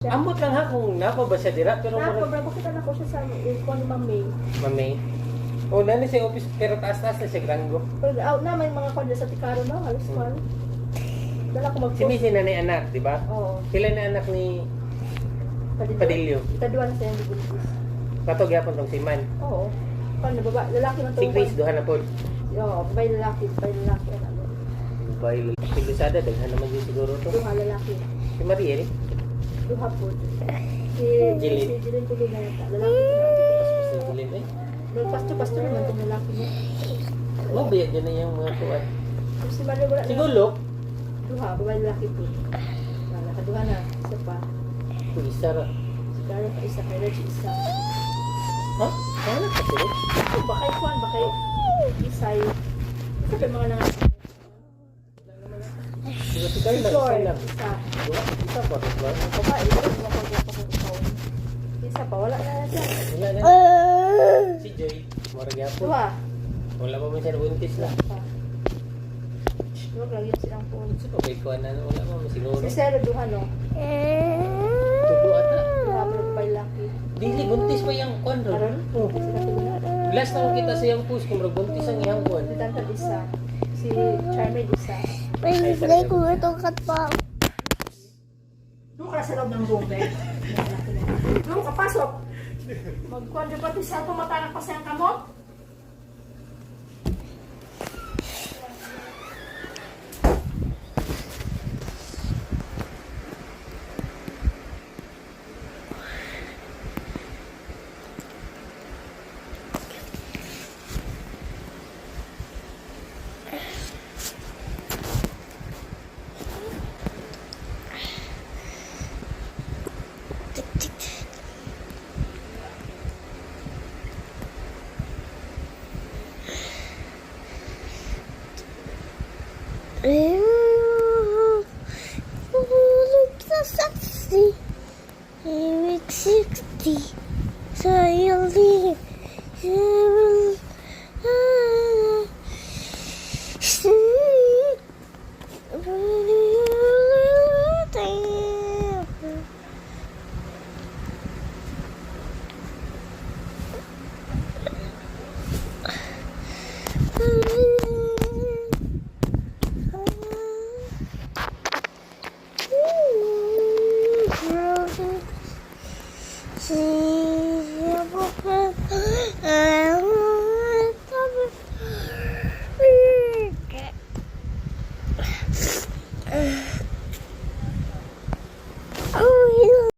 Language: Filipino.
Ambot lang ha kung nako ba siya dira pero Nako, bro, bakit anak ko siya sa kung ni Ma'am May. Mamay. O nani sa office pero taas-taas na siya granggo. Pero out na, may mga kwadra sa Tikaro na, halos man. Dala ko mag-post. Si Missy na ni anak, di ba? Oo. Sila na anak ni Padillo. Ikaduan sa yung bibuntis. Kato gyapon tong si Man. Oo. Paano, baba, lalaki na Si Grace duha na pod. Oo, babay lalaki, ano. Bail. Pilusada daghan naman yun siguro to. Duha lalaki. Si Mariel. Duha po. Si Jilin. Si Jilin Tuloy na yata. Lalaki na. Si Bulin eh. Pasto naman itong lalaki niya. Mabiyag din na yung mga tuwan. Si Mario wala na. Siguro, Duha, babay lalaki po. Nakaduha na. Isa pa. kung isa ra. Si Karen pa isa. Kaya Reggie isa. Ha? Ano ka sila? Bakay Juan, bakay Isay. Isa pa yung mga nangasin. Si Carla, isa Joy, lang. isa. Isa pa, diba? Babae, wala mo ko. Isa pa, wala na siya. Wala na. Si Joy, marag yapon. Duha. Wala pa man siya nabuntis na. Pa. Duha lagi silang phone. Sa pabikuan na, wala pa man siguro. Si Sarah duha no. Tulo ata. Duha pero bay laki. Dili, buntis pa yung kwan ron. Karon? Oh. Sila tuloy. Last na kita sa yung post kung buntis ang iyang kwan. Si Tantan isa. Si Charmaine isa. May play ko itong katpang. Doon ka sa loob ng room, eh. Doon ka pasok. Magkuhan dyan pati sa tumatanak pa siyang kamot. Look so sexy. He makes 60. So you'll leave.